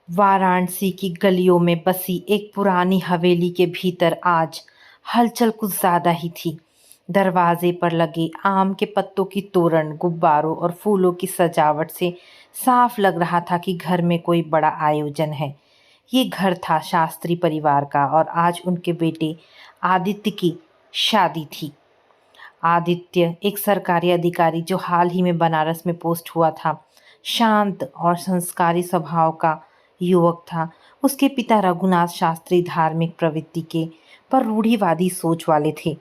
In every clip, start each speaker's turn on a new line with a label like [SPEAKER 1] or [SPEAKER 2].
[SPEAKER 1] वाराणसी की गलियों में बसी एक पुरानी हवेली के भीतर आज हलचल कुछ ज्यादा ही थी। दरवाजे पर लगे आम के पत्तों की तोरण, गुब्बारों और फूलों की सजावट से साफ लग रहा था कि घर में कोई बड़ा आयोजन है। ये घर था शास्त्री परिवार का और आज उनके बेटे आदित्य की शादी थी। आदित्य एक सरकारी अधिकारी जो हाल ही में बनारस में पोस्ट हुआ था। शांत और संस्कारी स्वभाव का युवक था। उसके पिता रघुनाथ शास्त्री धार्मिक प्रवृत्ति के पर रूढ़िवादी सोच वाले थे।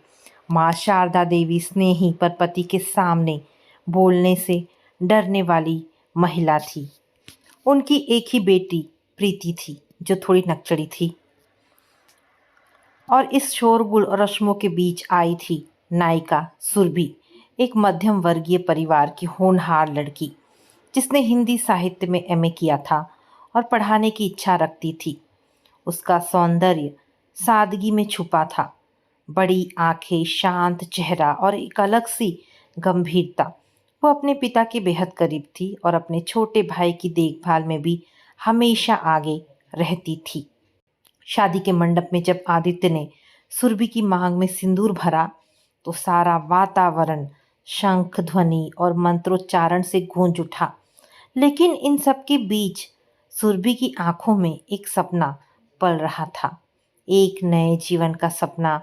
[SPEAKER 1] माँ शारदा देवी स्नेही पर पति के सामने बोलने से डरने वाली महिला थी। उनकी एक ही बेटी प्रीति थी जो थोड़ी नकचड़ी थी। और इस शोरगुल और रस्मों के बीच आई थी नायिका सुरभि, एक मध्यम वर्गीय परिवार की होनहार लड़की जिसने हिंदी साहित्य में एमए किया था और पढ़ाने की इच्छा रखती थी। उसका सौंदर्य सादगी में छुपा था। बड़ी आंखें, शांत चेहरा और एक अलग सी गंभीरता। वो अपने पिता के बेहद करीब थी और अपने छोटे भाई की देखभाल में भी हमेशा आगे रहती थी। शादी के मंडप में जब आदित्य ने सुरभि की मांग में सिंदूर भरा तो सारा वातावरण शंख ध्वनि और मंत्रोच्चारण से गूंज उठा। लेकिन इन सब के बीच सुरभि की आंखों में एक सपना पल रहा था। एक नए जीवन का सपना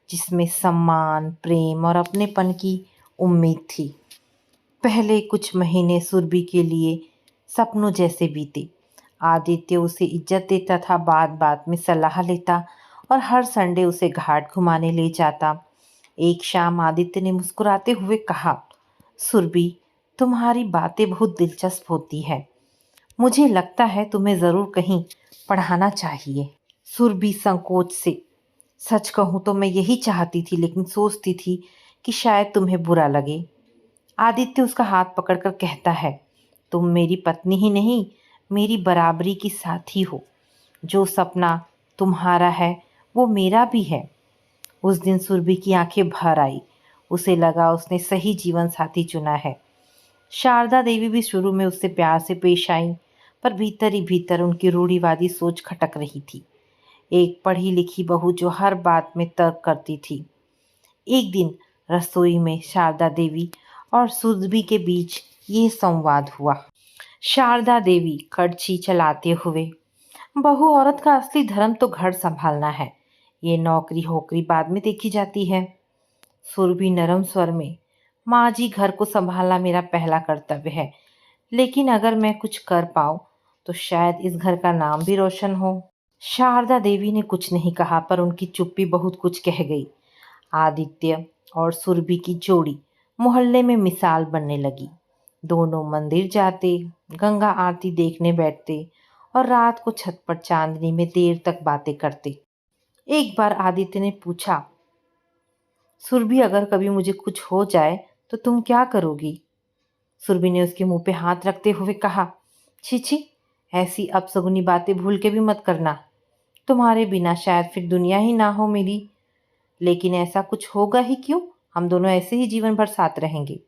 [SPEAKER 1] जिसमें सम्मान, प्रेम और अपनेपन की उम्मीद थी। पहले कुछ महीने सुरभि के लिए सपनों जैसे बीते। आदित्य उसे इज्जत देता था, बात बात में सलाह लेता और हर संडे उसे घाट घुमाने ले जाता। एक शाम आदित्य ने मुस्कुराते हुए कहा, सुरभि, तुम्हारी बातें बहुत दिलचस्प होती है। मुझे लगता है तुम्हें ज़रूर कहीं पढ़ाना चाहिए। सुरभि संकोच से, सच कहूँ तो मैं यही चाहती थी, लेकिन सोचती थी कि शायद तुम्हें बुरा लगे। आदित्य उसका हाथ पकड़कर कहता है, तुम मेरी पत्नी ही नहीं, मेरी बराबरी की साथी हो। जो सपना तुम्हारा है वो मेरा भी है। उस दिन सुरभि की आंखें भर आई। उसे लगा उसने सही जीवन साथी चुना है। शारदा देवी भी शुरू में उससे प्यार से पेश आई, पर भीतर ही भीतर उनकी रूढ़िवादी सोच खटक रही थी। एक पढ़ी लिखी बहू जो हर बात में तर्क करती थी। एक दिन रसोई में शारदा देवी और सुरभि के बीच ये संवाद हुआ। शारदा देवी कड़छी चलाते हुए, बहू औरत का असली धर्म तो घर संभालना है, ये नौकरी होकरी बाद में देखी जाती है। सुरभि नरम स्वर में, माँ जी, घर को संभालना मेरा पहला कर्तव्य है, लेकिन अगर मैं कुछ कर पाऊँ तो शायद इस घर का नाम भी रोशन हो। शारदा देवी ने कुछ नहीं कहा, पर उनकी चुप्पी बहुत कुछ कह गई। आदित्य और सुरभि की जोड़ी मोहल्ले में मिसाल बनने लगी। दोनों मंदिर जाते, गंगा आरती देखने बैठते और रात को छत पर चांदनी में देर तक बातें करते। एक बार आदित्य ने पूछा, सुरभि, अगर कभी मुझे कुछ हो जाए तो तुम क्या करोगी? सुरभि ने उसके मुंह पे हाथ रखते हुए कहा, छी छी, ऐसी अपशगुनी बातें भूल के भी मत करना। तुम्हारे बिना शायद फिर दुनिया ही ना हो मेरी। लेकिन ऐसा कुछ होगा ही क्यों, हम दोनों ऐसे ही जीवन भर साथ रहेंगे।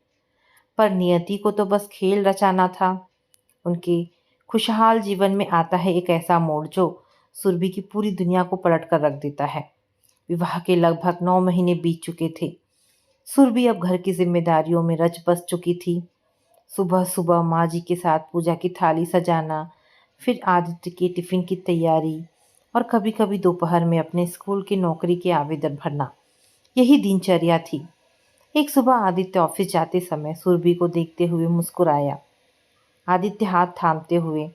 [SPEAKER 1] पर नियति को तो बस खेल रचाना था। उनके खुशहाल जीवन में आता है एक ऐसा मोड़ जो सुरभि की पूरी दुनिया को पलट कर रख देता है। विवाह के लगभग 9 महीने बीत चुके थे। सुरभि अब घर की जिम्मेदारियों में रच बस चुकी थी। सुबह सुबह माँ जी के साथ पूजा की थाली सजाना, फिर आदित्य के टिफिन की तैयारी और कभी कभी दोपहर में अपने स्कूल की नौकरी के आवेदन भरना, यही दिनचर्या थी। एक सुबह आदित्य ऑफिस जाते समय सुरभि को देखते हुए मुस्कुराया। आदित्य हाथ थामते हुए,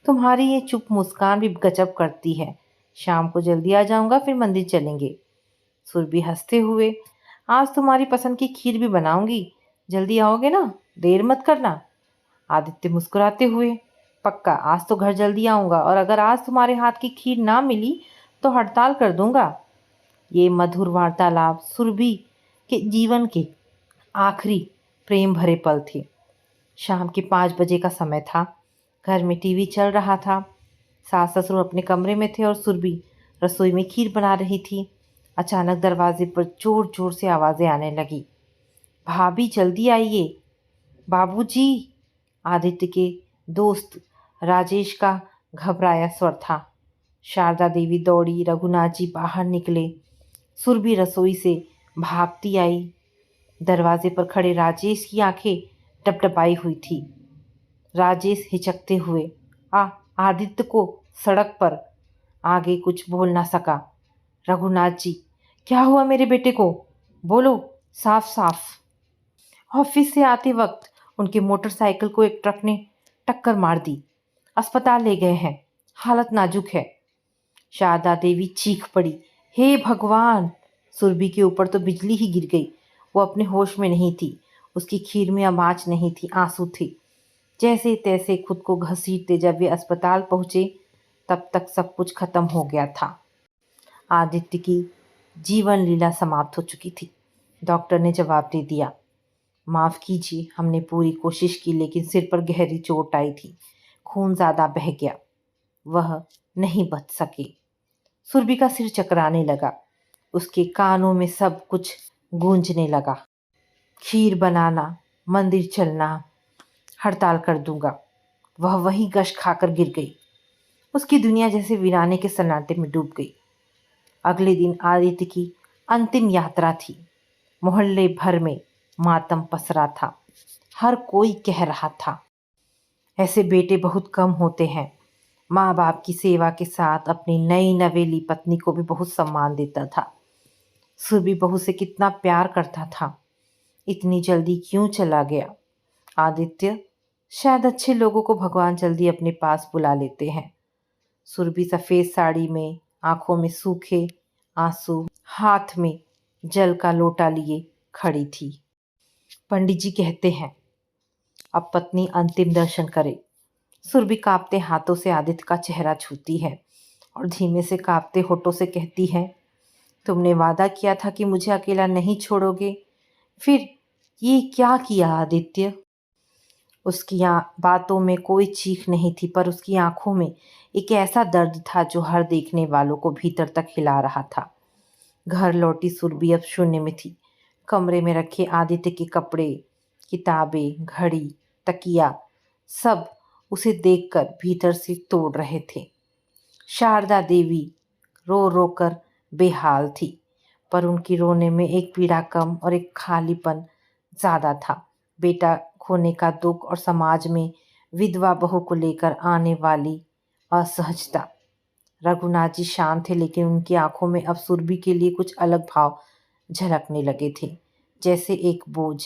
[SPEAKER 1] तुम्हारी ये चुप मुस्कान भी गजब करती है। शाम को जल्दी आ जाऊंगा, फिर मंदिर चलेंगे। सुरभि हंसते हुए, आज तुम्हारी पसंद की खीर भी बनाऊंगी, जल्दी आओगे ना, देर मत करना। आदित्य मुस्कुराते हुए, पक्का, आज तो घर जल्दी आऊंगा, और अगर आज तुम्हारे हाथ की खीर ना मिली तो हड़ताल कर दूंगा। ये मधुर वार्तालाप सुरभि के जीवन के आखिरी प्रेम भरे पल थे। शाम के 5 बजे का समय था। घर में टीवी चल रहा था। सास ससुर अपने कमरे में थे और सुरभि रसोई में खीर बना रही थी। अचानक दरवाजे पर जोर जोर से आवाज़ें आने लगी। भाभी, जल्दी आइए। बाबूजी। आदित्य के दोस्त राजेश का घबराया स्वर था। शारदा देवी दौड़ी, रघुनाथ जी बाहर निकले। सुरभि रसोई से भागती आई। दरवाजे पर खड़े राजेश की आंखें डबडबाई हुई थी। राजेश हिचकते हुए आ आदित्य को सड़क पर आगे कुछ बोल ना सका। रघुनाथ जी, क्या हुआ मेरे बेटे को? बोलो साफ साफ। ऑफिस से आते वक्त उनकी मोटरसाइकिल को एक ट्रक ने टक्कर मार दी। अस्पताल ले गए हैं, हालत नाजुक है। शारदा देवी चीख पड़ी, हे भगवान! सुरभि के ऊपर तो बिजली ही गिर गई। वो अपने होश में नहीं थी। उसकी खीर में आवाज नहीं थी, आंसू थे। जैसे तैसे खुद को घसीटते जब वे अस्पताल पहुंचे, तब तक सब कुछ खत्म हो गया था। आदित्य की जीवन लीला समाप्त हो चुकी थी। डॉक्टर ने जवाब दे दिया, माफ कीजिए, हमने पूरी कोशिश की लेकिन सिर पर गहरी चोट आई थी। खून ज्यादा बह गया, वह नहीं बच सके। सुरभि का सिर चकराने लगा। उसके कानों में सब कुछ गूंजने लगा। खीर बनाना, मंदिर चलना, हड़ताल कर दूंगा। वह वहीं गश खाकर गिर गई। उसकी दुनिया जैसे वीराने के सन्नाटे में डूब गई। अगले दिन आदित्य की अंतिम यात्रा थी। मोहल्ले भर में मातम पसरा था। हर कोई कह रहा था, ऐसे बेटे बहुत कम होते हैं। माँ बाप की सेवा के साथ अपनी नई नवेली पत्नी को भी बहुत सम्मान देता था। सुरभि बहू से कितना प्यार करता था। इतनी जल्दी क्यों चला गया? आदित्य, शायद अच्छे लोगों को भगवान जल्दी अपने पास बुला लेते हैं। सुरभि सफेद साड़ी में, आंखों में सूखे आंसू, हाथ में जल का लोटा लिए खड़ी थी। पंडित जी कहते हैं अब पत्नी अंतिम दर्शन करे। सुरभि कांपते हाथों से आदित्य का चेहरा छूती है और धीमे से कांपते होठों से कहती है, तुमने वादा किया था कि मुझे अकेला नहीं छोड़ोगे, फिर ये क्या किया आदित्य? उसकी बातों में कोई चीख नहीं थी, पर उसकी आंखों में एक ऐसा दर्द था जो हर देखने वालों को भीतर तक हिला रहा था। घर लौटी सुरभि अब शून्य में थी। कमरे में रखे आदित्य के कपड़े, किताबें, घड़ी, तकिया, सब उसे देखकर भीतर से तोड़ रहे थे। शारदा देवी रो रो कर बेहाल थी, पर उनकी रोने में एक पीड़ा कम और एक खालीपन ज्यादा था। बेटा खोने का दुख और समाज में विधवा बहू को लेकर आने वाली असहजता। रघुनाथ जी शांत थे, लेकिन उनकी आंखों में अब सुरभि के लिए कुछ अलग भाव झलकने लगे थे, जैसे एक बोझ।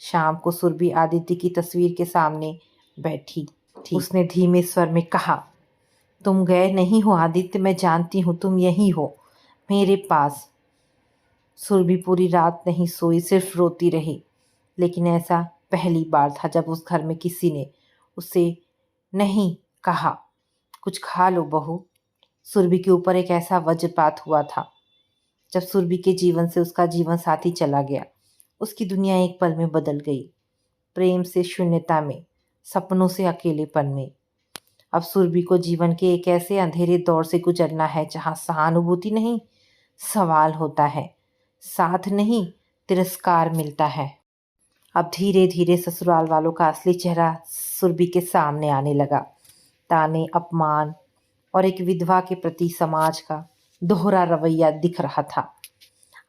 [SPEAKER 1] शाम को सुरभि आदित्य की तस्वीर के सामने बैठी थी। उसने धीमे स्वर में कहा, तुम गए नहीं हो आदित्य, मैं जानती हूँ तुम यहीं हो मेरे पास। सुरभि पूरी रात नहीं सोई, सिर्फ रोती रही। लेकिन ऐसा पहली बार था जब उस घर में किसी ने उसे नहीं कहा, कुछ खा लो बहू। सुरभि के ऊपर एक ऐसा वज्रपात हुआ था जब सुरभि के जीवन से उसका जीवन साथी चला गया। उसकी दुनिया एक पल में बदल गई। प्रेम से शून्यता में, सपनों से अकेलेपन में। अब सुरभि को जीवन के एक ऐसे अंधेरे दौर से गुजरना है जहां सहानुभूति नहीं, सवाल होता है, साथ नहीं, तिरस्कार मिलता है। अब धीरे धीरे ससुराल वालों का असली चेहरा सुरभि के सामने आने लगा। ताने, अपमान और एक विधवा के प्रति समाज का दोहरा रवैया दिख रहा था।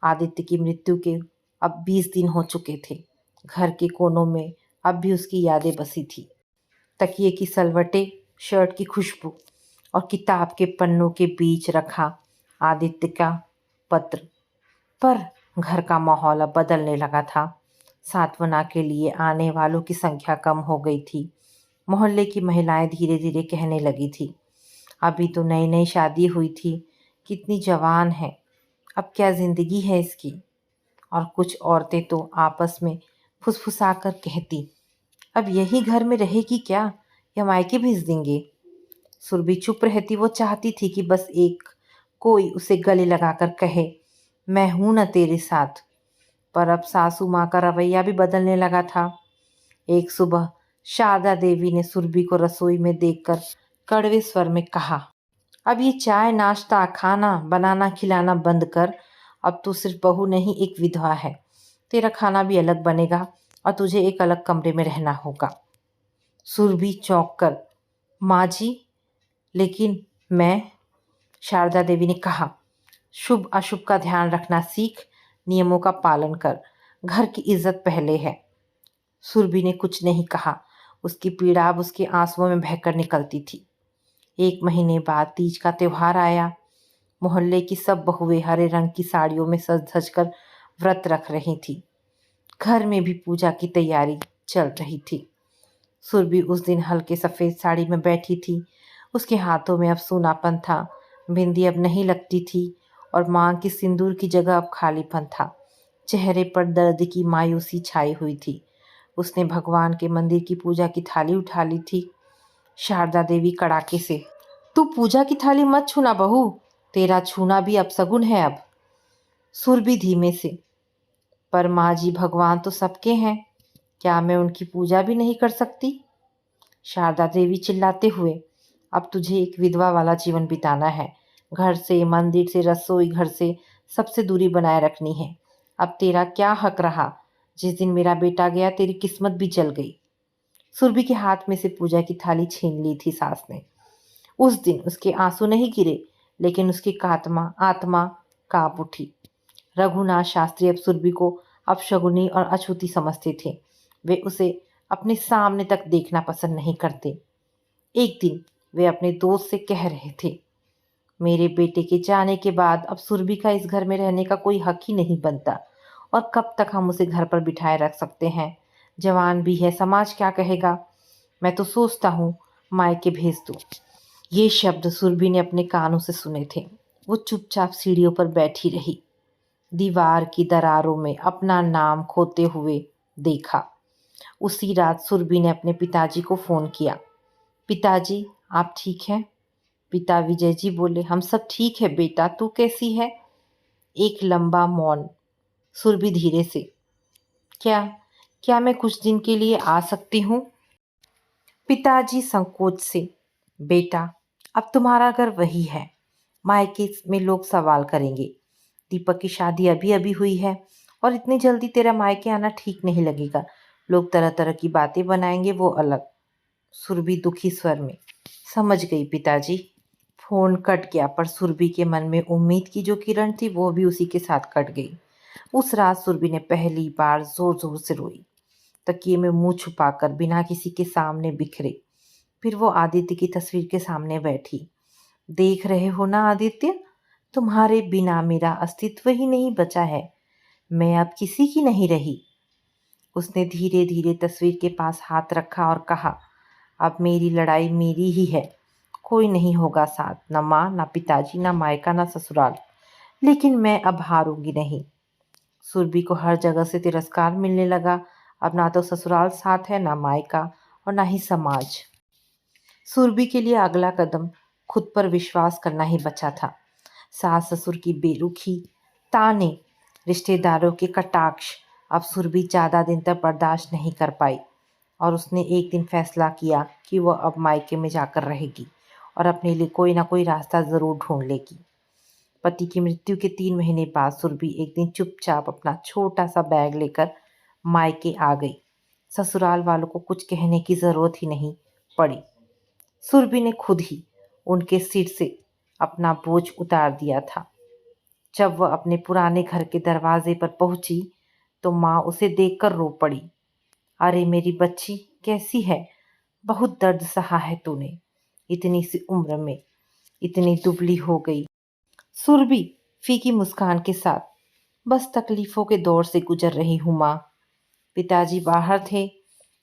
[SPEAKER 1] आदित्य की मृत्यु के अब 20 दिन हो चुके थे। घर के कोनों में अब भी उसकी यादें बसी थी। तकिए की सलवटें, शर्ट की खुशबू और किताब के पन्नों के बीच रखा आदित्य का पत्र। पर घर का माहौल अब बदलने लगा था। सांत्वना के लिए आने वालों की संख्या कम हो गई थी। मोहल्ले की महिलाएं धीरे धीरे कहने लगी थी, अभी तो नई नई शादी हुई थी, कितनी जवान है, अब क्या जिंदगी है इसकी। और कुछ औरतें तो आपस में फुसफुसाकर कहती, अब यही घर में रहेगी क्या या मायके भेज देंगे। सुरभि चुप रहती। वो चाहती थी कि बस एक कोई उसे गले लगाकर कहे, मैं हूं न तेरे साथ। पर अब सासू माँ का रवैया भी बदलने लगा था। एक सुबह शारदा देवी ने सुरभि को रसोई में देखकर कड़वे स्वर में कहा, अब ये चाय नाश्ता खाना बनाना खिलाना बंद कर। अब तू सिर्फ बहू नहीं, एक विधवा है। तेरा खाना भी अलग बनेगा और तुझे एक अलग कमरे में रहना होगा। सुरभि चौंक कर, माँ जी, लेकिन मैं, शारदा देवी ने कहा, शुभ अशुभ का ध्यान रखना सीख, नियमों का पालन कर, घर की इज्जत पहले है। सुरभि ने कुछ नहीं कहा। उसकी पीड़ा अब उसके आंसुओं में बहकर निकलती थी। 1 महीने बाद तीज का त्योहार आया। मोहल्ले की सब बहुएं हरे रंग की साड़ियों में सज धज कर व्रत रख रही थी। घर में भी पूजा की तैयारी चल रही थी। सुरभि उस दिन हल्के सफ़ेद साड़ी में बैठी थी। उसके हाथों में अब सूनापन था। बिंदी अब नहीं लगती थी और मांग की सिंदूर की जगह अब खालीपन था। चेहरे पर दर्द की मायूसी छाई हुई थी। उसने भगवान के मंदिर की पूजा की थाली उठा ली थी। शारदा देवी कड़ाके से, तू पूजा की थाली मत छूना बहू, तेरा छूना भी अपशगुन है अब। सुरभि धीमे से, पर माँ जी भगवान तो सबके हैं, क्या मैं उनकी पूजा भी नहीं कर सकती? शारदा देवी चिल्लाते हुए, अब तुझे एक विधवा वाला जीवन बिताना है। घर से, मंदिर से, रसोई घर से सबसे दूरी बनाए रखनी है। अब तेरा क्या हक रहा? जिस दिन मेरा बेटा गया तेरी किस्मत भी जल गई। सुरभि के हाथ में से पूजा की थाली छीन ली थी सास ने। उस दिन उसके आंसू नहीं गिरे, लेकिन उसकी आत्मा आत्मा कांप उठी। रघुनाथ शास्त्री अब सुरभि को अपशगुनी और अछूती समझते थे। वे उसे अपने सामने तक देखना पसंद नहीं करते। एक दिन वे अपने दोस्त से कह रहे थे, मेरे बेटे के जाने के बाद अब सुरभि का इस घर में रहने का कोई हक ही नहीं बनता, और कब तक हम उसे घर पर बिठाए रख सकते हैं? जवान भी है, समाज क्या कहेगा? मैं तो सोचता हूँ मायके भेज दूँ। ये शब्द सुरभि ने अपने कानों से सुने थे। वो चुपचाप सीढ़ियों पर बैठी रही, दीवार की दरारों में अपना नाम खोते हुए देखा। उसी रात सुरभि ने अपने पिताजी को फ़ोन किया। पिताजी, आप ठीक हैं? पिता विजय जी बोले, हम सब ठीक है बेटा, तू कैसी है? एक लंबा मौन। सुरभि धीरे से, क्या क्या मैं कुछ दिन के लिए आ सकती हूँ? पिताजी संकोच से, बेटा, अब तुम्हारा घर वही है। मायके में लोग सवाल करेंगे। दीपक की शादी अभी अभी हुई है और इतनी जल्दी तेरा मायके आना ठीक नहीं लगेगा। लोग तरह तरह की बातें बनाएंगे, वो अलग। सुरभि दुखी स्वर में, समझ गई पिताजी। फोन कट गया, पर सुरभि के मन में उम्मीद की जो किरण थी वो भी उसी के साथ कट गई। उस रात सुरभि ने पहली बार जोर जोर से रोई, तकिए में मुंह छुपाकर, बिना किसी के सामने बिखरे। फिर वो आदित्य की तस्वीर के सामने बैठी। देख रहे हो ना आदित्य, तुम्हारे बिना मेरा अस्तित्व ही नहीं बचा है। मैं अब किसी की नहीं रही। उसने धीरे धीरे तस्वीर के पास हाथ रखा और कहा, अब मेरी लड़ाई मेरी ही है। कोई नहीं होगा साथ, न माँ, न पिताजी, न मायका, न ससुराल। लेकिन मैं अब हारूंगी नहीं। सुरभि को हर जगह से तिरस्कार मिलने लगा। अब ना तो ससुराल साथ है, ना मायका, और ना ही समाज। सुरभि के लिए अगला कदम खुद पर विश्वास करना ही बचा था। सास ससुर की बेरुखी, ताने, रिश्तेदारों के कटाक्ष, अब सुरभि ज़्यादा दिन तक बर्दाश्त नहीं कर पाई और उसने एक दिन फैसला किया कि वह अब मायके में जाकर रहेगी और अपने लिए कोई ना कोई रास्ता ज़रूर ढूंढ लेगी। पति की मृत्यु के 3 महीने बाद सुरभि एक दिन चुपचाप अपना छोटा सा बैग लेकर मायके आ गई। ससुराल वालों को कुछ कहने की ज़रूरत ही नहीं पड़ी। सुरभि ने खुद ही उनके सिर से अपना बोझ उतार दिया था। जब वह अपने पुराने घर के दरवाजे पर पहुंची तो माँ उसे देखकर रो पड़ी। अरे मेरी बच्ची, कैसी है? बहुत दर्द सहा है तूने, इतनी सी उम्र में इतनी दुबली हो गई। सुरभि फीकी मुस्कान के साथ, बस तकलीफों के दौर से गुजर रही हूँ माँ। पिताजी बाहर थे।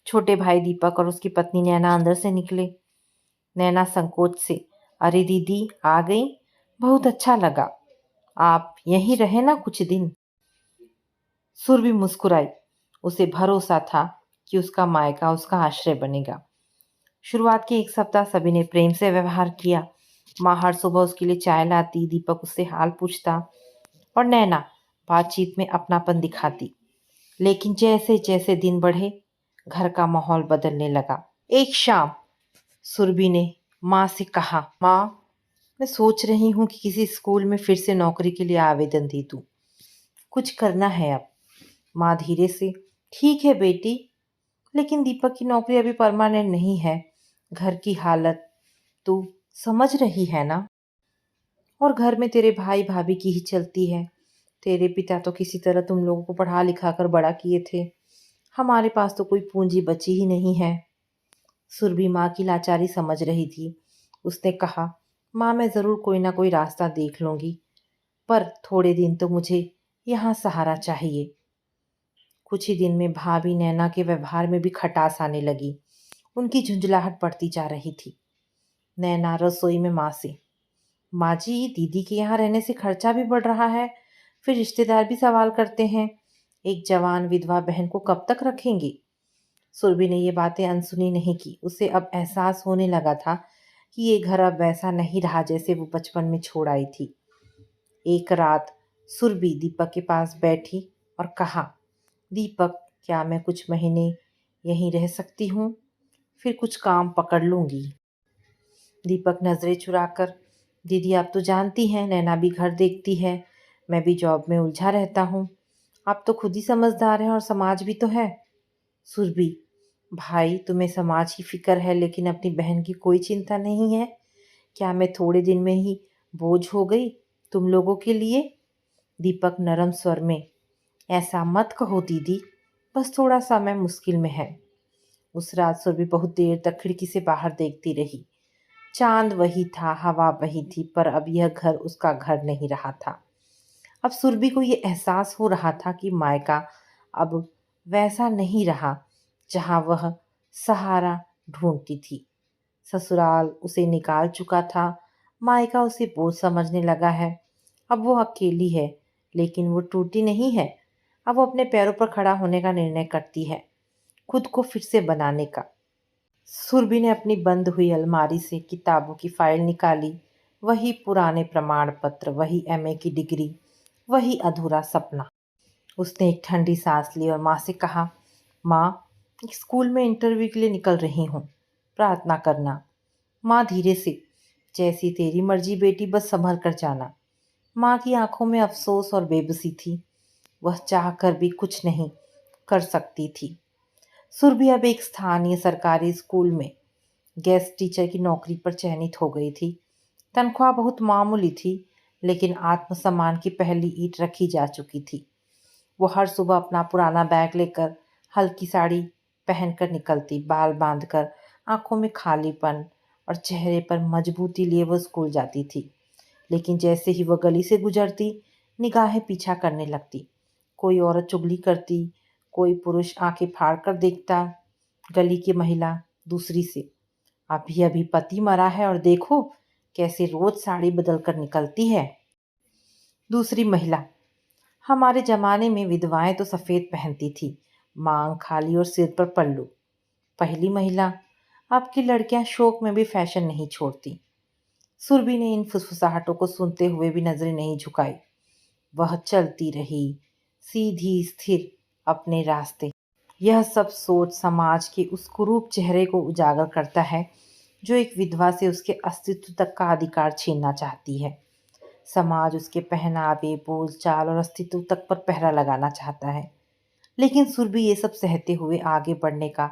[SPEAKER 1] छोटे भाई दीपक और उसकी पत्नी नैना अंदर से निकले। नैना संकोच से, अरे दीदी आ गई, बहुत अच्छा लगा। आप यहीं रहे ना कुछ दिन? सुरभि मुस्कुराई। उसे भरोसा था कि उसका मायका उसका आश्रय बनेगा। शुरुआत के 1 सप्ताह सभी ने प्रेम से व्यवहार किया। माँ हर सुबह उसके लिए चाय लाती, दीपक उससे हाल पूछता और नैना बातचीत में अपनापन दिखाती। लेकिन जैसे जैसे दिन बढ़े, घर का माहौल बदलने लगा। एक शाम सुरभि ने माँ से कहा, माँ, मैं सोच रही हूँ कि किसी स्कूल में फिर से नौकरी के लिए आवेदन दे दूँ। कुछ करना है अब। माँ धीरे से, ठीक है बेटी, लेकिन दीपक की नौकरी अभी परमानेंट नहीं है। घर की हालत, तू समझ रही है ना? और घर में तेरे भाई भाभी की ही चलती है। तेरे पिता तो किसी तरह तुम लोगों को पढ़ा लिखा कर बड़ा किए थे। हमारे पास तो कोई पूंजी बची ही नहीं है। सुरभि माँ की लाचारी समझ रही थी। उसने कहा, माँ मैं ज़रूर कोई ना कोई रास्ता देख लूंगी, पर थोड़े दिन तो मुझे यहाँ सहारा चाहिए। कुछ ही दिन में भाभी नैना के व्यवहार में भी खटास आने लगी। उनकी झुंझलाहट बढ़ती जा रही थी। नैना रसोई में माँ से, माँ जी दीदी के यहाँ रहने से खर्चा भी बढ़ रहा है, फिर रिश्तेदार भी सवाल करते हैं, एक जवान विधवा बहन को कब तक रखेंगे। सुरभि ने ये बातें अनसुनी नहीं की। उसे अब एहसास होने लगा था कि ये घर अब वैसा नहीं रहा जैसे वो बचपन में छोड़ आई थी। एक रात सुरभि दीपक के पास बैठी और कहा, दीपक क्या मैं कुछ महीने यहीं रह सकती हूँ? फिर कुछ काम पकड़ लूंगी। दीपक नजरें चुराकर, दीदी आप तो जानती हैं नैना भी घर देखती है, मैं भी जॉब में उलझा रहता हूँ। आप तो खुद ही समझदार हैं और समाज भी तो है। सुरभि, भाई तुम्हें समाज की फिक्र है लेकिन अपनी बहन की कोई चिंता नहीं है। क्या मैं थोड़े दिन में ही बोझ हो गई तुम लोगों के लिए? दीपक नरम स्वर में, ऐसा मत कहो दीदी, बस थोड़ा समय मुश्किल में है। उस रात सुरभि बहुत देर तक खिड़की से बाहर देखती रही। चांद वही था, हवा वही थी, पर अब यह घर उसका घर नहीं रहा था। अब सुरभि को ये एहसास हो रहा था कि मायका अब वैसा नहीं रहा जहाँ वह सहारा ढूंढती थी। ससुराल उसे निकाल चुका था, मायका उसे बोझ समझने लगा है। अब वो अकेली है, लेकिन वो टूटी नहीं है। अब वो अपने पैरों पर खड़ा होने का निर्णय करती है, खुद को फिर से बनाने का। सुरभि ने अपनी बंद हुई अलमारी से किताबों की फाइल निकाली। वही पुराने प्रमाण पत्र, वही एमए की डिग्री, वही अधूरा सपना। उसने एक ठंडी सांस ली और माँ से कहा, माँ स्कूल में इंटरव्यू के लिए निकल रही हूँ, प्रार्थना करना। माँ धीरे से, जैसी तेरी मर्जी बेटी, बस संभल कर जाना। माँ की आंखों में अफसोस और बेबसी थी। वह चाह कर भी कुछ नहीं कर सकती थी। सुरभि अब एक स्थानीय सरकारी स्कूल में गेस्ट टीचर की नौकरी पर चयनित हो गई थी। तनख्वाह बहुत मामूली थी, लेकिन आत्मसम्मान की पहली ईंट रखी जा चुकी थी। वो हर सुबह अपना पुराना बैग लेकर हल्की साड़ी पहनकर निकलती, बाल बांधकर, आंखों में खालीपन और चेहरे पर मजबूती लिए वो स्कूल जाती थी। लेकिन जैसे ही वह गली से गुजरती, निगाहें पीछा करने लगती। कोई औरत चुगली करती, कोई पुरुष आंखें फाड़ कर देखता। गली की महिला दूसरी से, अभी अभी पति मरा है और देखो कैसे रोज साड़ी बदल कर निकलती है। दूसरी महिला, हमारे जमाने में विधवाएं तो सफेद पहनती थी, मांग खाली और सिर पर पल्लू। पहली महिला, अब की लड़कियां शौक में भी फैशन नहीं छोड़ती। सुरभि ने इन फुसफुसाहटों को सुनते हुए भी नजरें नहीं झुकाई। वह चलती रही, सीधी स्थिर अपने रास्ते। यह सब सोच समाज के उस कुरूप चेहरे को उजागर करता है जो एक विधवा से उसके अस्तित्व तक का अधिकार छीनना चाहती है। समाज उसके पहनावे, बोलचाल और अस्तित्व तक पर पहरा लगाना चाहता है। लेकिन सुरभि ये सब सहते हुए आगे बढ़ने का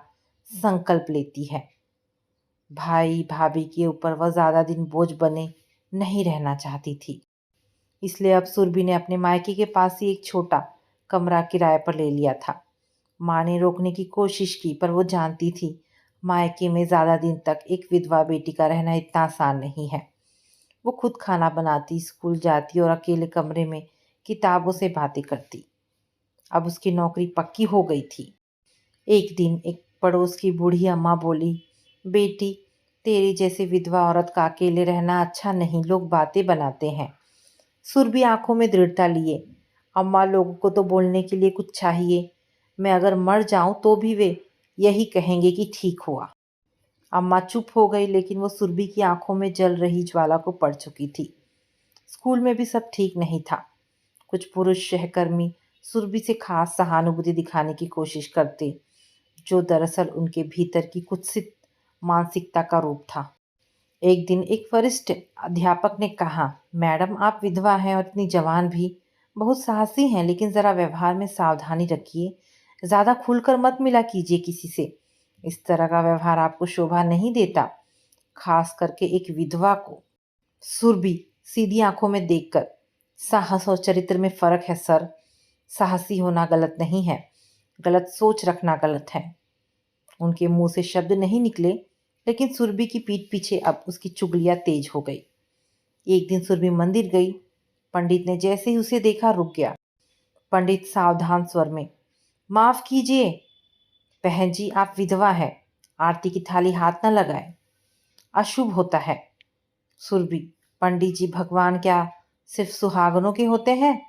[SPEAKER 1] संकल्प लेती है। भाई भाभी के ऊपर वह ज्यादा दिन बोझ बने नहीं रहना चाहती थी। इसलिए अब सुरभि ने अपने मायके के पास ही एक छोटा कमरा किराए पर ले लिया था। माँ ने रोकने की कोशिश की, पर वो जानती थी मायके में ज्यादा दिन तक एक विधवा बेटी का रहना इतना आसान नहीं है। वो खुद खाना बनाती, स्कूल जाती और अकेले कमरे में किताबों से बातें करती। अब उसकी नौकरी पक्की हो गई थी। एक दिन एक पड़ोस की बूढ़ी अम्मा बोली, बेटी तेरी जैसे विधवा औरत का अकेले रहना अच्छा नहीं, लोग बातें बनाते हैं। सुरभि आंखों में दृढ़ता लिए, अम्मा लोगों को तो बोलने के लिए कुछ चाहिए, मैं अगर मर जाऊं तो भी वे यही कहेंगे कि ठीक हुआ। अम्मा चुप हो गई, लेकिन वो सुरभि की आंखों में जल रही ज्वाला को पढ़ चुकी थी। स्कूल में भी सब ठीक नहीं था। कुछ पुरुष सहकर्मी सुरभि से खास सहानुभूति दिखाने की कोशिश करते, जो दरअसल उनके भीतर की कुत्सित मानसिकता का रूप था। एक दिन एक वरिष्ठ अध्यापक ने कहा, मैडम आप विधवा हैं और इतनी जवान भी, बहुत साहसी हैं, लेकिन ज़रा व्यवहार में सावधानी रखिए, ज़्यादा खुलकर मत मिला कीजिए किसी से, इस तरह का व्यवहार आपको शोभा नहीं देता। खास करके एक विधवा को। सुरभि सीधी आंखों में देखकर, साहस और चरित्र में फर्क है सर। साहसी होना गलत नहीं है, गलत सोच रखना गलत है। उनके मुंह से शब्द नहीं निकले, लेकिन सुरभि की पीठ पीछे अब उसकी चुगलियां तेज हो गई। एक दिन सुरभि मंदिर गई। पंडित ने जैसे ही उसे देखा रुक गया। पंडित सावधान स्वर में, माफ कीजिए बहन जी, आप विधवा है, आरती की थाली हाथ न लगाए, अशुभ होता है। सुरभि, पंडित जी, भगवान क्या सिर्फ सुहागनों के होते हैं?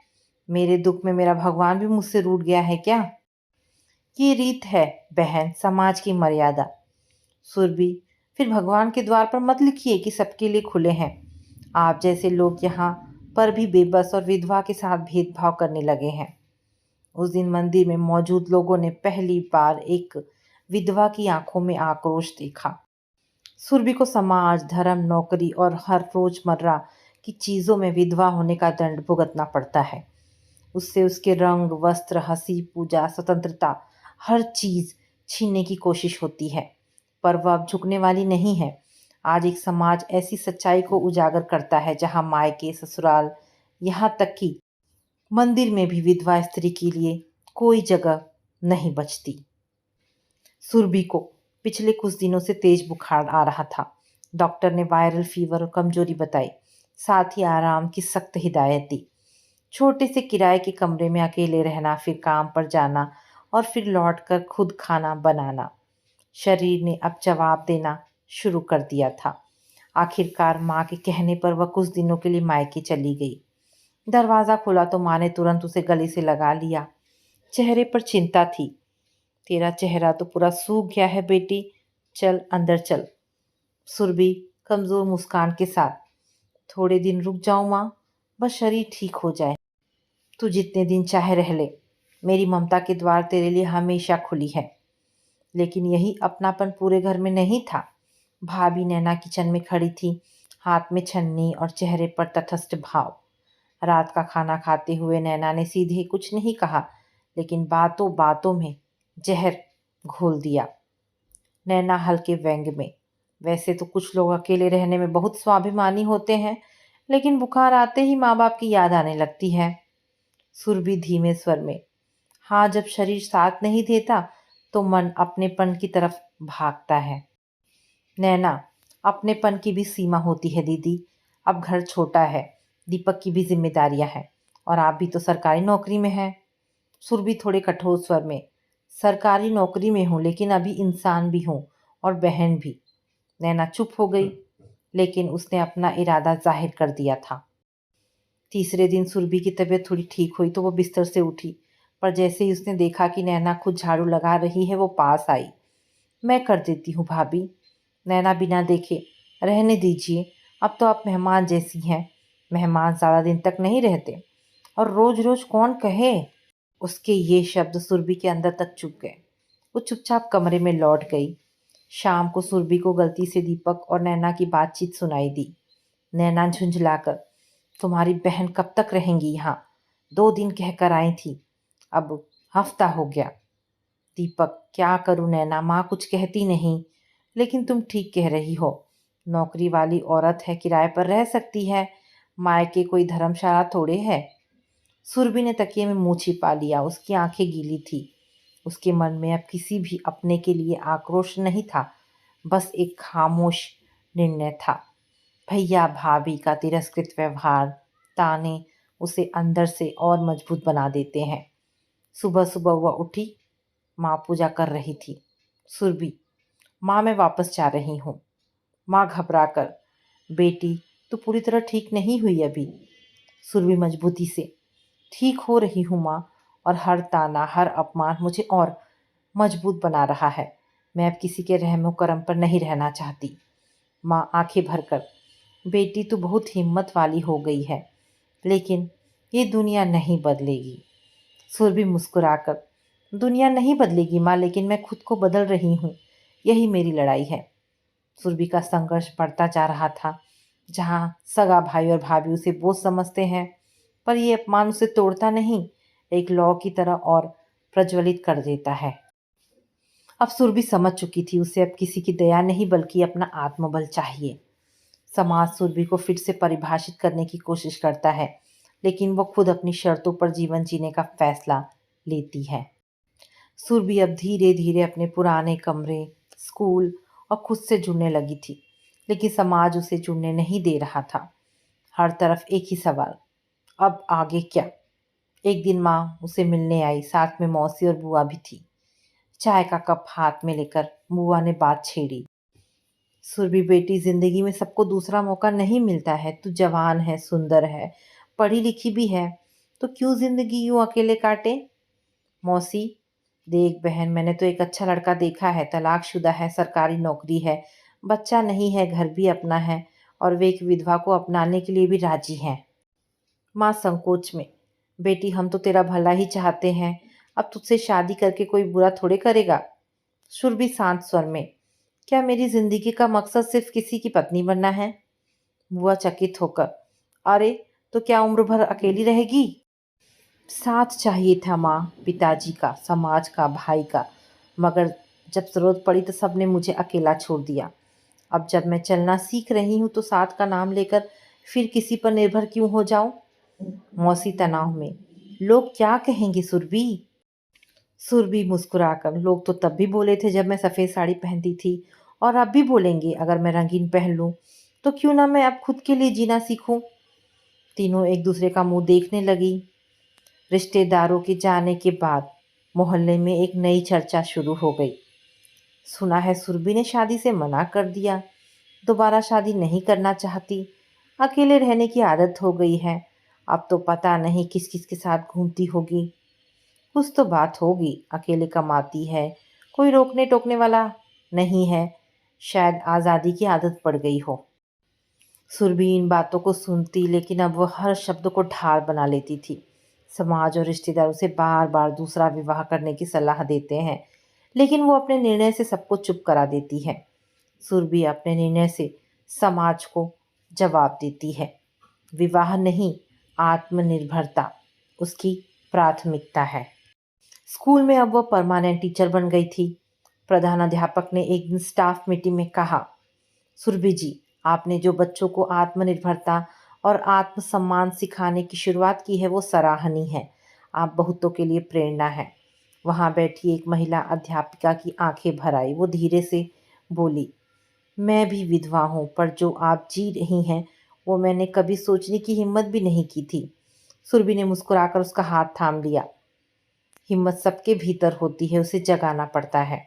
[SPEAKER 1] मेरे दुख में मेरा भगवान भी मुझसे रूठ गया है क्या? ये रीत है बहन, समाज की मर्यादा। सुरभि, फिर भगवान के द्वार पर मत लिखिए कि सबके लिए खुले हैं। आप जैसे लोग यहाँ पर भी बेबस और विधवा के साथ भेदभाव करने लगे हैं। उस दिन मंदिर में मौजूद लोगों ने पहली बार एक विधवा की आंखों में आक्रोश देखा। सुरभि को समाज, धर्म, नौकरी और हर रोजमर्रा की चीजों में विधवा होने का दंड भुगतना पड़ता है। उससे उसके रंग, वस्त्र, हंसी, पूजा, स्वतंत्रता, हर चीज छीनने की कोशिश होती है। पर वह अब झुकने वाली नहीं है। आज एक समाज ऐसी सच्चाई को उजागर करता है जहां मायके, ससुराल, यहाँ तक कि मंदिर में भी विधवा स्त्री के लिए कोई जगह नहीं बचती। सुरभि को पिछले कुछ दिनों से तेज बुखार आ रहा था। डॉक्टर ने वायरल फीवर और कमजोरी बताई, साथ ही आराम की सख्त हिदायत दी। छोटे से किराए के कमरे में अकेले रहना, फिर काम पर जाना और फिर लौटकर खुद खाना बनाना। शरीर ने अब जवाब देना शुरू कर दिया था। आखिरकार माँ के कहने पर वह कुछ दिनों के लिए मायके चली गई। दरवाज़ा खुला तो माँ ने तुरंत उसे गले से लगा लिया। चेहरे पर चिंता थी। तेरा चेहरा तो पूरा सूख गया है बेटी, चल अंदर चल। सुरभि कमजोर मुस्कान के साथ, थोड़े दिन रुक जाऊं माँ, बस शरीर ठीक हो जाए। तू जितने दिन चाहे रह ले, मेरी ममता के द्वार तेरे लिए हमेशा खुली है। लेकिन यही अपनापन पूरे घर में नहीं था। भाभी नैना किचन में खड़ी थी, हाथ में छन्नी और चेहरे पर तटस्थ भाव। रात का खाना खाते हुए नैना ने सीधे कुछ नहीं कहा, लेकिन बातों बातों में जहर घोल दिया। नैना हल्के व्यंग में, वैसे तो कुछ लोग अकेले रहने में बहुत स्वाभिमानी होते हैं, लेकिन बुखार आते ही माँ बाप की याद आने लगती है। सुरभि धीमे स्वर में, हाँ, जब शरीर साथ नहीं देता तो मन अपनेपन की तरफ भागता है। नैना, अपनेपन की भी सीमा होती है दीदी। अब घर छोटा है, दीपक की भी जिम्मेदारियां हैं, और आप भी तो सरकारी नौकरी में हैं। सुरभि थोड़े कठोर स्वर में, सरकारी नौकरी में हूँ लेकिन अभी इंसान भी हूँ और बहन भी। नैना चुप हो गई, लेकिन उसने अपना इरादा जाहिर कर दिया था। तीसरे दिन सुरभि की तबीयत थोड़ी ठीक हुई तो वो बिस्तर से उठी, पर जैसे ही उसने देखा कि नैना खुद झाड़ू लगा रही है, वो पास आई। मैं कर देती हूँ भाभी। नैना बिना देखे, रहने दीजिए, अब तो आप मेहमान जैसी हैं। मेहमान ज़्यादा दिन तक नहीं रहते, और रोज रोज कौन कहे। उसके ये शब्द सुरभि के अंदर तक चुभ गए। वो चुपचाप कमरे में लौट गई। शाम को सुरभि को गलती से दीपक और नैना की बातचीत सुनाई दी। नैना झुंझलाकर, तुम्हारी बहन कब तक रहेंगी यहाँ? 2 दिन कहकर आई थी, अब हफ्ता हो गया। दीपक, क्या करूं नैना, माँ कुछ कहती नहीं, लेकिन तुम ठीक कह रही हो। नौकरी वाली औरत है, किराए पर रह सकती है, मायके कोई धर्मशाला थोड़े है। सुरभि ने तकिए में मुंह छिपा लिया। उसकी आंखें गीली थी। उसके मन में अब किसी भी अपने के लिए आक्रोश नहीं था, बस एक खामोश निर्णय था। भैया भाभी का तिरस्कृत व्यवहार, ताने उसे अंदर से और मजबूत बना देते हैं। सुबह सुबह वह उठी। माँ पूजा कर रही थी। सुरभि, माँ मैं वापस जा रही हूँ। माँ घबरा कर, बेटी तू पूरी तरह ठीक नहीं हुई अभी। सुरभि मजबूती से, ठीक हो रही हूँ माँ, और हर ताना, हर अपमान मुझे और मजबूत बना रहा है। मैं अब किसी के रहमो करम पर नहीं रहना चाहती। माँ आंखें भरकर, बेटी तू बहुत हिम्मत वाली हो गई है, लेकिन ये दुनिया नहीं बदलेगी। सुरभि मुस्कुराकर, दुनिया नहीं बदलेगी माँ, लेकिन मैं खुद को बदल रही हूँ, यही मेरी लड़ाई है। सुरभि का संघर्ष बढ़ता जा रहा था। जहाँ सगा भाई और भाभी उसे बोझ समझते हैं, पर ये अपमान उसे तोड़ता नहीं, एक लौ की तरह और प्रज्वलित कर देता है। अब सुरभि समझ चुकी थी, उसे अब किसी की दया नहीं बल्कि अपना आत्मबल चाहिए। समाज सुरभि को फिर से परिभाषित करने की कोशिश करता है, लेकिन वो खुद अपनी शर्तों पर जीवन जीने का फैसला लेती है। सुरभि अब धीरे धीरे अपने पुराने कमरे, स्कूल और खुद से जुड़ने लगी थी, लेकिन समाज उसे जुड़ने नहीं दे रहा था। हर तरफ एक ही सवाल, अब आगे क्या? एक दिन माँ उसे मिलने आई, साथ में मौसी और बुआ भी थी। चाय का कप हाथ में लेकर बुआ ने बात छेड़ी। सुरभि बेटी, जिंदगी में सबको दूसरा मौका नहीं मिलता है। तू जवान है, सुंदर है, पढ़ी लिखी भी है, तो क्यों जिंदगी यूं अकेले काटे? मौसी, देख बहन, मैंने तो एक अच्छा लड़का देखा है, तलाकशुदा है, सरकारी नौकरी है, बच्चा नहीं है, घर भी अपना है, और वे एक विधवा को अपनाने के लिए भी राजी हैं। माँ संकोच में, बेटी हम तो तेरा भला ही चाहते हैं, अब तुझसे शादी करके कोई बुरा थोड़े करेगा। सुरभि शांत स्वर में, क्या मेरी जिंदगी का मकसद सिर्फ किसी की पत्नी बनना है? बुआ चकित होकर, अरे तो क्या उम्र भर अकेली रहेगी? साथ चाहिए था माँ, पिताजी का, समाज का, भाई का, मगर जब जरूरत पड़ी तो सबने मुझे अकेला छोड़ दिया। अब जब मैं चलना सीख रही हूँ तो साथ का नाम लेकर फिर किसी पर निर्भर क्यों हो जाऊं? मौसी तनाव में, लोग क्या कहेंगे सुरभि? सुरभि मुस्कुराकर, लोग तो तब भी बोले थे जब मैं सफ़ेद साड़ी पहनती थी, और अब भी बोलेंगे अगर मैं रंगीन पहन लूं, तो क्यों ना मैं अब खुद के लिए जीना सीखूं। तीनों एक दूसरे का मुंह देखने लगी। रिश्तेदारों के जाने के बाद मोहल्ले में एक नई चर्चा शुरू हो गई। सुना है सुरभि ने शादी से मना कर दिया, दोबारा शादी नहीं करना चाहती, अकेले रहने की आदत हो गई है, अब तो पता नहीं किस किस के साथ घूमती होगी। कुछ तो बात होगी, अकेले कमाती है, कोई रोकने टोकने वाला नहीं है, शायद आज़ादी की आदत पड़ गई हो। सुरभि इन बातों को सुनती, लेकिन अब वह हर शब्द को ढाल बना लेती थी। समाज और रिश्तेदार उसे बार बार दूसरा विवाह करने की सलाह देते हैं, लेकिन वो अपने निर्णय से सबको चुप करा देती है। सुरभि अपने निर्णय से समाज को जवाब देती है। विवाह नहीं, आत्मनिर्भरता उसकी प्राथमिकता है। स्कूल में अब वह परमानेंट टीचर बन गई थी। प्रधानाध्यापक ने एक दिन स्टाफ मीटिंग में कहा, सुरभि जी, आपने जो बच्चों को आत्मनिर्भरता और आत्मसम्मान सिखाने की शुरुआत की है वो सराहनीय है। आप बहुतों के लिए प्रेरणा है। वहाँ बैठी एक महिला अध्यापिका की आंखें भर आई। वो धीरे से बोली, मैं भी विधवा हूँ, पर जो आप जी रही हैं वो मैंने कभी सोचने की हिम्मत भी नहीं की थी। सुरभि ने मुस्कुराकर उसका हाथ थाम लिया। हिम्मत सबके भीतर होती है, उसे जगाना पड़ता है।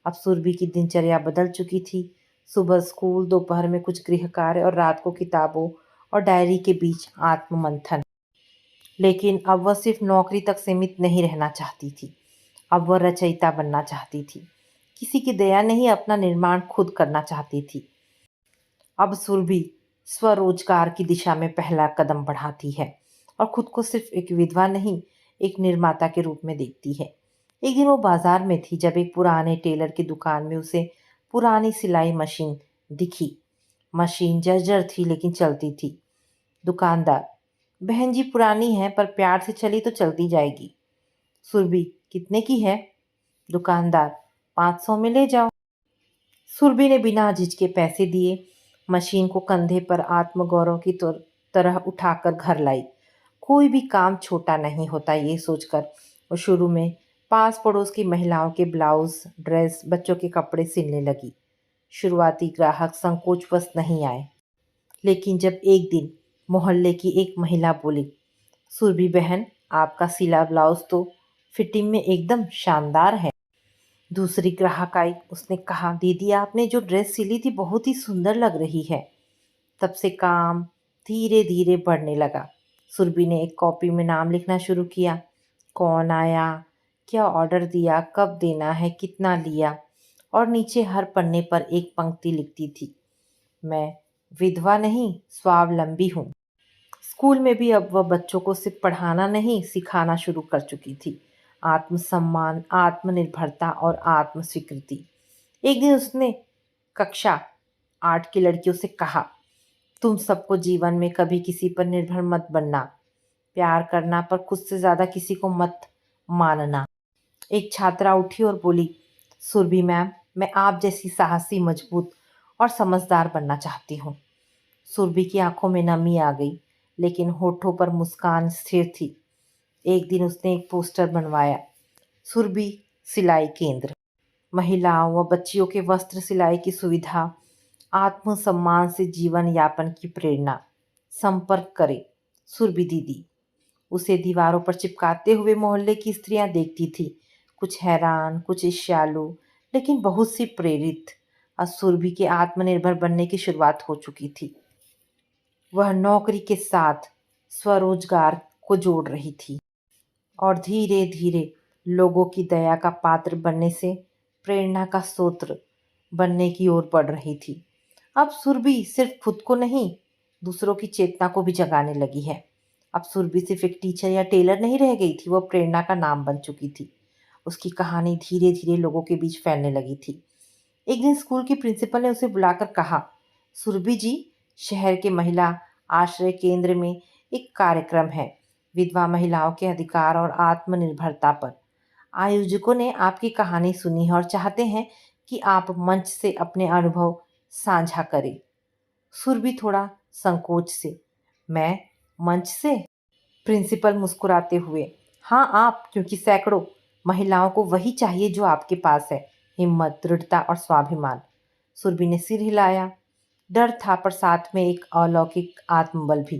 [SPEAKER 1] अब सुरभि की दिनचर्या बदल चुकी थी। सुबह स्कूल, दोपहर में कुछ गृह कार्य और रात को किताबों और डायरी के बीच आत्ममंथन। लेकिन अब वह सिर्फ नौकरी तक सीमित नहीं रहना चाहती थी। अब वह रचयिता बनना चाहती थी। किसी की दया नहीं, अपना निर्माण खुद करना चाहती थी। अब सुरभि स्वरोजगार की दिशा में पहला कदम बढ़ाती है और खुद को सिर्फ एक विधवा नहीं, एक निर्माता के रूप में देखती है। एक दिन वो बाजार में थी जब एक पुराने टेलर की दुकान में उसे पुरानी सिलाई मशीन दिखी। मशीन जर्जर थी लेकिन चलती थी। दुकानदार, बहन जी पुरानी है पर प्यार से चली तो चलती जाएगी। सुरभि, कितने की है? दुकानदार, 500 में ले जाओ। सुरभि ने बिना झिझके पैसे दिए। मशीन को कंधे पर आत्मगौरव की तरह उठाकर घर लाई। कोई भी काम छोटा नहीं होता, ये सोचकर वो शुरू में पास पड़ोस की महिलाओं के ब्लाउज, ड्रेस, बच्चों के कपड़े सिलने लगी। शुरुआती ग्राहक संकोचवश नहीं आए, लेकिन जब एक दिन मोहल्ले की एक महिला बोली, सुरभि बहन, आपका सिला ब्लाउज तो फिटिंग में एकदम शानदार है। दूसरी ग्राहक आई, उसने कहा, दीदी आपने जो ड्रेस सिली थी बहुत ही सुंदर लग रही है। तब से काम धीरे धीरे बढ़ने लगा। सुरभि ने एक कॉपी में नाम लिखना शुरू किया, कौन आया, क्या ऑर्डर दिया, कब देना है, कितना लिया, और नीचे हर पन्ने पर एक पंक्ति लिखती थी, मैं विधवा नहीं, स्वावलंबी हूँ। स्कूल में भी अब वह बच्चों को सिर्फ पढ़ाना नहीं, सिखाना शुरू कर चुकी थी। आत्मसम्मान, आत्मनिर्भरता और आत्मस्वीकृति। एक दिन उसने कक्षा 8 की लड़कियों से कहा, तुम सबको जीवन में कभी किसी पर निर्भर मत बनना। प्यार करना पर खुद से ज़्यादा किसी को मत मानना। एक छात्रा उठी और बोली, सुरभि मैम, मैं आप जैसी साहसी, मजबूत और समझदार बनना चाहती हूँ। सुरभि की आंखों में नमी आ गई, लेकिन होठों पर मुस्कान स्थिर थी। एक दिन उसने एक पोस्टर बनवाया, सुरभि सिलाई केंद्र। महिलाओं व बच्चियों के वस्त्र सिलाई की सुविधा, आत्मसम्मान से जीवन यापन की प्रेरणा। संपर्क करें सुरभि दीदी। उसे दीवारों पर चिपकाते हुए मोहल्ले की स्त्रियां देखती थी, कुछ हैरान, कुछ ईर्ष्यालु, लेकिन बहुत सी प्रेरित। अब सुरभि के आत्मनिर्भर बनने की शुरुआत हो चुकी थी। वह नौकरी के साथ स्वरोजगार को जोड़ रही थी और धीरे धीरे लोगों की दया का पात्र बनने से प्रेरणा का स्रोत बनने की ओर बढ़ रही थी। अब सुरभि सिर्फ खुद को नहीं, दूसरों की चेतना को भी जगाने लगी है। अब सुरभि सिर्फ एक टीचर या टेलर नहीं रह गई थी, वह प्रेरणा का नाम बन चुकी थी। उसकी कहानी धीरे धीरे लोगों के बीच फैलने लगी थी। एक दिन स्कूल की प्रिंसिपल ने उसे बुलाकर कहा, सुरभि जी, शहर के महिला आश्रय केंद्र में एक कार्यक्रम है, विधवा महिलाओं के अधिकार और आत्मनिर्भरता पर। आयोजकों ने आपकी कहानी सुनी है और चाहते हैं कि आप मंच से अपने अनुभव साझा करें। सुरभि थोड़ा संकोच से, मैं मंच से? प्रिंसिपल मुस्कुराते हुए, हाँ आप, क्योंकि सैकड़ों महिलाओं को वही चाहिए जो आपके पास है, हिम्मत, दृढ़ता और स्वाभिमान। सुरभि ने सिर हिलाया। डर था पर साथ में एक अलौकिक आत्मबल भी।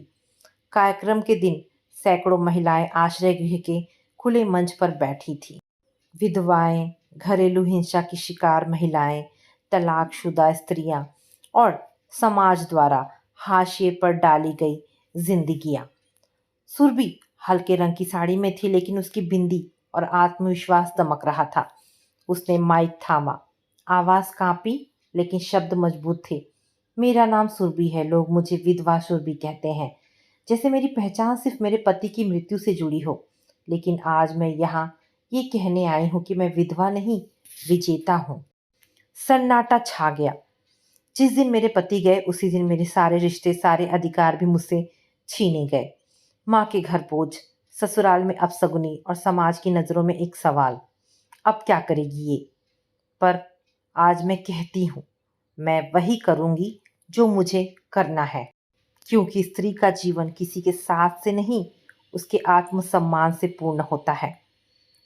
[SPEAKER 1] कार्यक्रम के दिन सैकड़ों महिलाएं आश्रय गृह के खुले मंच पर बैठी थी। विधवाएं, घरेलू हिंसा की शिकार महिलाएं, तलाकशुदा स्त्रियां और समाज द्वारा हाशिए पर डाली गई जिंदगियां। सुरभि हल्के रंग की साड़ी में थी, लेकिन उसकी बिंदी और आत्मविश्वास दमक रहा था। उसने माइक थामा। आवाज कांपी, लेकिन शब्द मजबूत थे। मेरा नाम सुरभि है, लोग मुझे विधवा सुरभि कहते हैं, जैसे मेरी पहचान सिर्फ मेरे पति की मृत्यु से जुड़ी हो। लेकिन आज मैं यहाँ ये कहने आई हूँ कि मैं विधवा नहीं, विजेता हूँ। सन्नाटा छा गया। जिस दिन मेरे पति गए, उसी दिन मेरे सारे रिश्ते, सारे अधिकार भी मुझसे छीने गए। माँ के घर बोझ, ससुराल में अपशगुनी और समाज की नज़रों में एक सवाल, अब क्या करेगी ये? पर आज मैं कहती हूँ, मैं वही करूँगी जो मुझे करना है, क्योंकि स्त्री का जीवन किसी के साथ से नहीं, उसके आत्मसम्मान से पूर्ण होता है।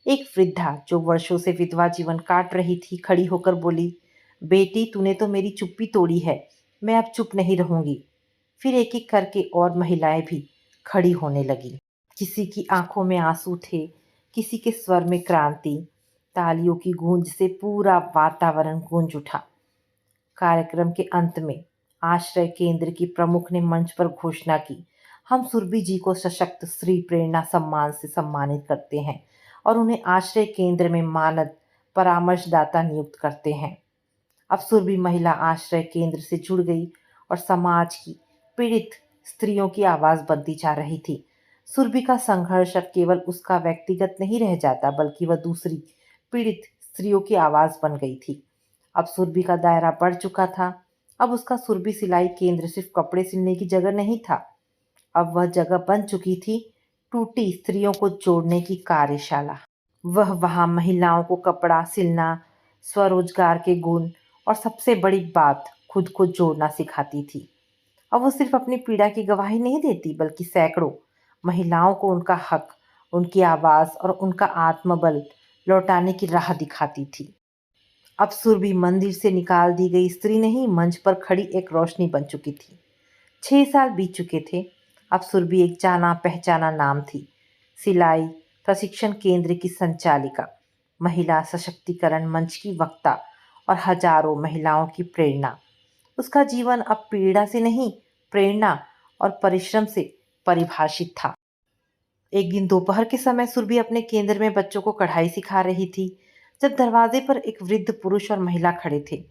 [SPEAKER 1] एक वृद्धा जो वर्षों से विधवा जीवन काट रही थी, खड़ी होकर बोली, बेटी, तूने तो मेरी चुप्पी तोड़ी है, मैं अब चुप नहीं रहूंगी। फिर एक एक करके और महिलाएं भी खड़ी होने लगी। किसी की आंखों में आंसू थे, किसी के स्वर में क्रांति। तालियों की गूंज से पूरा वातावरण गूंज उठा। कार्यक्रम के अंत में आश्रय केंद्र की प्रमुख ने मंच पर घोषणा की, हम सुरभि जी को सशक्त स्त्री प्रेरणा सम्मान से सम्मानित करते हैं और उन्हें आश्रय केंद्र में मानद परामर्शदाता नियुक्त करते हैं। अब सुरभि महिला आश्रय केंद्र से जुड़ गई और समाज की पीड़ित स्त्रियों की आवाज बनती जा रही थी। सुरभि का संघर्ष अब केवल उसका व्यक्तिगत नहीं रह जाता, बल्कि वह दूसरी पीड़ित स्त्रियों की आवाज बन गई थी। अब सुरभि का दायरा बढ़ चुका था। अब उसका सुरभि सिलाई केंद्र सिर्फ कपड़े सिलने की जगह नहीं था, अब वह जगह बन चुकी थी टूटी स्त्रियों को जोड़ने की कार्यशाला। वह वहां महिलाओं को कपड़ा सिलना, स्वरोजगार के गुण और सबसे बड़ी बात, खुद को जोड़ना सिखाती थी। अब वो सिर्फ अपनी पीड़ा की गवाही नहीं देती, बल्कि सैकड़ों महिलाओं को उनका हक, उनकी आवाज़ और उनका आत्मबल लौटाने की राह दिखाती थी। अब सुरभि मंदिर से निकाल दी गई स्त्री नहीं, मंच पर खड़ी एक रोशनी बन चुकी थी। 6 साल बीत चुके थे। अब सुरभि एक जाना पहचाना नाम थी। सिलाई प्रशिक्षण केंद्र की संचालिका, महिला सशक्तिकरण मंच की वक्ता और हजारों महिलाओं की प्रेरणा। उसका जीवन अब पीड़ा से नहीं, प्रेरणा और परिश्रम से परिभाषित था। एक दिन दोपहर के समय सुरभि अपने केंद्र में बच्चों को कढ़ाई सिखा रही थी, जब दरवाजे पर एक वृद्ध पुरुष और महिला खड़े थे।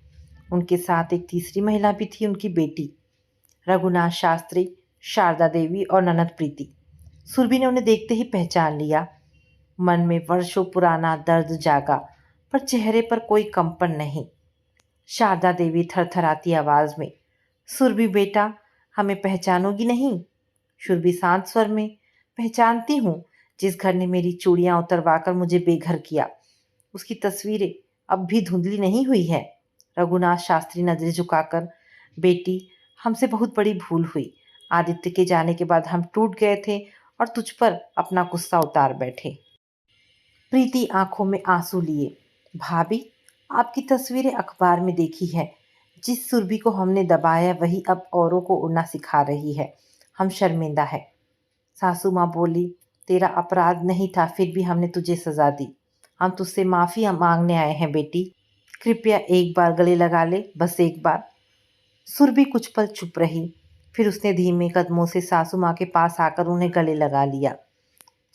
[SPEAKER 1] उनके साथ एक तीसरी महिला भी थी, उनकी बेटी रघुनाथ शास्त्री, शारदा देवी और ननद प्रीति। सुरभि ने उन्हें देखते ही पहचान लिया। मन में वर्षों पुराना दर्द जागा, पर चेहरे पर कोई कंपन नहीं। शारदा देवी थरथराती आवाज में, सुरभि बेटा, हमें पहचानोगी नहीं? सुरभि शांत स्वर में, पहचानती हूँ, जिस घर ने मेरी चूड़ियां उतरवाकर मुझे बेघर किया, उसकी तस्वीरें अब भी धुंधली नहीं हुई है? रघुनाथ शास्त्री नजरें झुकाकर, बेटी, हमसे बहुत बड़ी भूल हुई। आदित्य के जाने के बाद हम टूट गए थे और तुझ पर अपना गुस्सा उतार बैठे। प्रीति आंखों में आंसू लिए, भाभी, आपकी तस्वीरें अखबार में देखी है। जिस सुरभि को हमने दबाया वही अब औरों को उड़ना सिखा रही है। हम शर्मिंदा है। सासू माँ बोली, तेरा अपराध नहीं था, फिर भी हमने तुझे सजा दी। हम तुझसे माफी मांगने आए हैं बेटी। कृपया एक बार गले लगा ले, बस एक बार। सुरभि कुछ पल चुप रही, फिर उसने धीमे कदमों से सासू माँ के पास आकर उन्हें गले लगा लिया।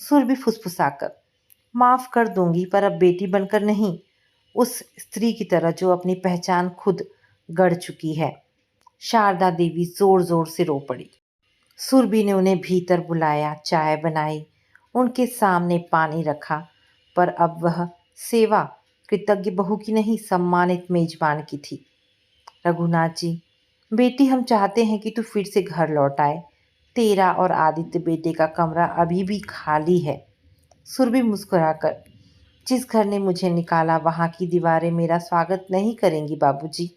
[SPEAKER 1] सुरभि फुसफुसाकर, माफ कर दूंगी, पर अब बेटी बनकर नहीं, उस स्त्री की तरह जो अपनी पहचान खुद गढ़ चुकी है। शारदा देवी जोर जोर से रो पड़ी। सुरभि ने उन्हें भीतर बुलाया, चाय बनाई, उनके सामने पानी रखा, पर अब वह सेवा कृतज्ञ बहू की नहीं, सम्मानित मेजबान की थी। रघुनाथ जी, बेटी, हम चाहते हैं कि तू फिर से घर लौट आए। तेरा और आदित्य बेटे का कमरा अभी भी खाली है। सुरभि मुस्कुराकर, जिस घर ने मुझे निकाला वहाँ की दीवारें मेरा स्वागत नहीं करेंगी बाबूजी।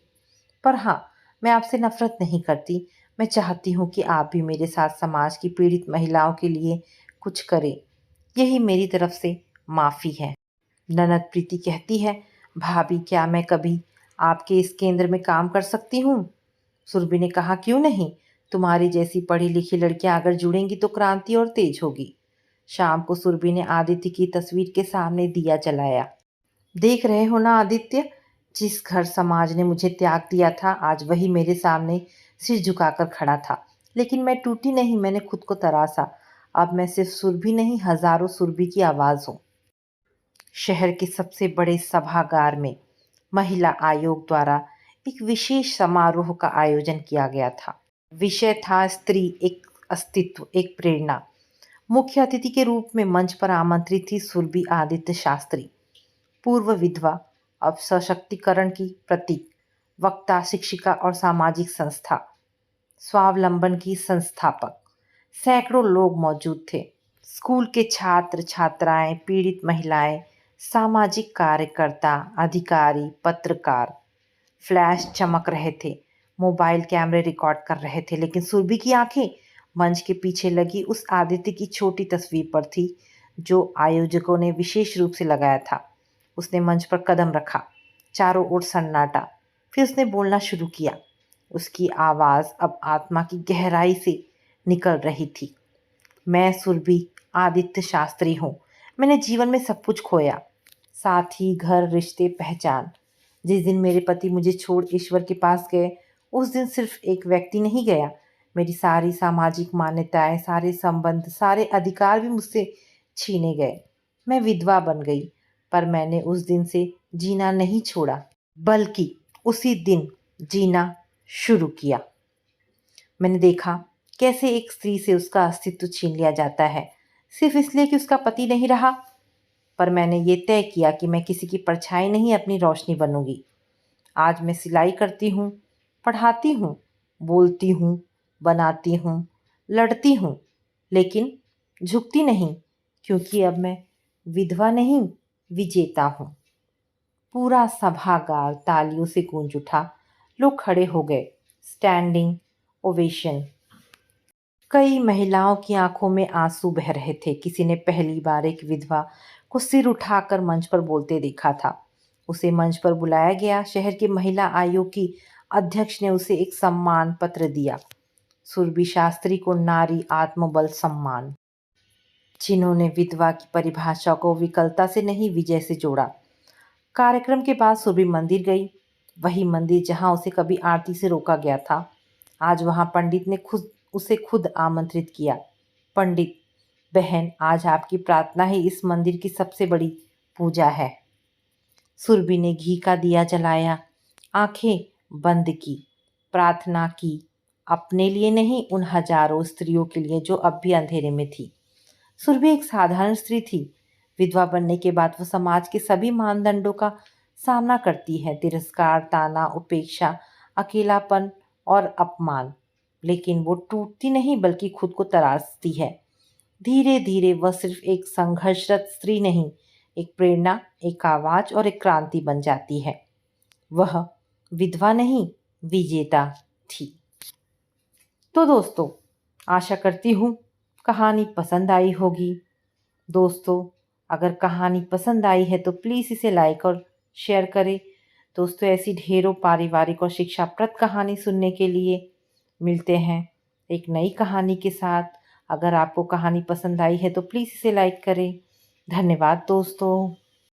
[SPEAKER 1] पर हाँ, मैं आपसे नफरत नहीं करती। मैं चाहती हूँ कि आप भी मेरे साथ समाज की पीड़ित महिलाओं के लिए कुछ करें। यही मेरी तरफ से माफ़ी है। ननद प्रीति कहती है, भाभी, क्या मैं कभी आपके इस केंद्र में काम कर सकती हूँ? सुरभि ने कहा, क्यों नहीं। तुम्हारी जैसी पढ़ी लिखी लड़कियां अगर जुड़ेंगी तो क्रांति और तेज होगी। शाम को सुरभि ने आदित्य की तस्वीर के सामने दिया जलाया। देख रहे हो ना आदित्य, जिस घर समाज ने मुझे त्याग दिया था, आज वही मेरे सामने सिर झुकाकर खड़ा था। लेकिन मैं टूटी नहीं, मैंने खुद को तरासा। अब मैं सिर्फ सुरभि नहीं, हजारों सुरभि की आवाज़ हूँ। शहर के सबसे बड़े सभागार में महिला आयोग द्वारा एक विशेष समारोह का आयोजन किया गया था। विषय था स्त्री, एक अस्तित्व, एक प्रेरणा। मुख्य अतिथि के रूप में मंच पर आमंत्रित थी सुरभि आदित्य शास्त्री, पूर्व विधवा, अब सशक्तिकरण की प्रतीक, वक्ता, शिक्षिका और सामाजिक संस्था स्वावलंबन की संस्थापक। सैकड़ों लोग मौजूद थे। स्कूल के छात्र छात्राएं, पीड़ित महिलाएं, सामाजिक कार्यकर्ता, अधिकारी, पत्रकार। फ्लैश चमक रहे थे, मोबाइल कैमरे रिकॉर्ड कर रहे थे, लेकिन सुरभि की आंखें मंच के पीछे लगी उस आदित्य की छोटी तस्वीर पर थी जो आयोजकों ने विशेष रूप से लगाया था। उसने मंच पर कदम रखा, चारों ओर सन्नाटा। फिर उसने बोलना शुरू किया। उसकी आवाज़ अब आत्मा की गहराई से निकल रही थी। मैं सुरभि आदित्य शास्त्री हूँ। मैंने जीवन में सब कुछ खोया, साथ ही घर, रिश्ते, पहचान। जिस दिन मेरे पति मुझे छोड़ ईश्वर के पास गए, उस दिन सिर्फ एक व्यक्ति नहीं गया, मेरी सारी सामाजिक मान्यताएं, सारे संबंध, सारे अधिकार भी मुझसे छीने गए। मैं विधवा बन गई, पर मैंने उस दिन से जीना नहीं छोड़ा, बल्कि उसी दिन जीना शुरू किया। मैंने देखा कैसे एक स्त्री से उसका अस्तित्व छीन लिया जाता है, सिर्फ इसलिए कि उसका पति नहीं रहा। पर मैंने ये तय किया कि मैं किसी की परछाई नहीं, अपनी रोशनी बनूंगी। आज मैं सिलाई करती हूँ, पढ़ाती हूँ, बोलती हूँ, बनाती हूँ, लड़ती हूँ, लेकिन झुकती नहीं, क्योंकि अब मैं विधवा नहीं, विजेता हूँ। पूरा सभागार तालियों से गूंज उठा। लोग खड़े हो गए। Standing ovation. कई महिलाओं की आंखों में आंसू बह रहे थे। किसी ने पहली बार एक विधवा को सिर उठाकर मंच पर बोलते देखा था। उसे मंच पर बुलाया गया। शहर के महिला आयोग की अध्यक्ष ने उसे एक सम्मान पत्र दिया, सुरभि शास्त्री को नारी आत्मबल सम्मान, जिन्होंने विधवा की परिभाषा को विकलता से नहीं, विजय से जोड़ा। कार्यक्रम के बाद सुरभि मंदिर गई, वही मंदिर जहां उसे कभी आरती से रोका गया था। आज वहां पंडित ने खुद आमंत्रित किया। पंडित, बहन, आज आपकी प्रार्थना ही इस मंदिर की सबसे बड़ी पूजा है। सुरभि ने घी का दिया जलाया, आंखें बंद की, प्रार्थना की, अपने लिए नहीं, उन हजारों स्त्रियों के लिए जो अब भी अंधेरे में थी। सुरभि एक साधारण स्त्री थी। विधवा बनने के बाद वो समाज के सभी मानदंडों का सामना करती है, तिरस्कार, ताना, उपेक्षा, अकेलापन और अपमान। लेकिन वो टूटती नहीं, बल्कि खुद को तराशती है। धीरे धीरे वह सिर्फ एक संघर्षरत स्त्री नहीं, एक प्रेरणा, एक आवाज़ और एक क्रांति बन जाती है। वह विधवा नहीं, विजेता थी। तो दोस्तों, आशा करती हूँ कहानी पसंद आई होगी। दोस्तों, अगर कहानी पसंद आई है तो प्लीज़ इसे लाइक और शेयर करें। दोस्तों, ऐसी ढेरों पारिवारिक और शिक्षाप्रद कहानी सुनने के लिए मिलते हैं एक नई कहानी के साथ। अगर आपको कहानी पसंद आई है तो प्लीज़ इसे लाइक करें। धन्यवाद दोस्तों।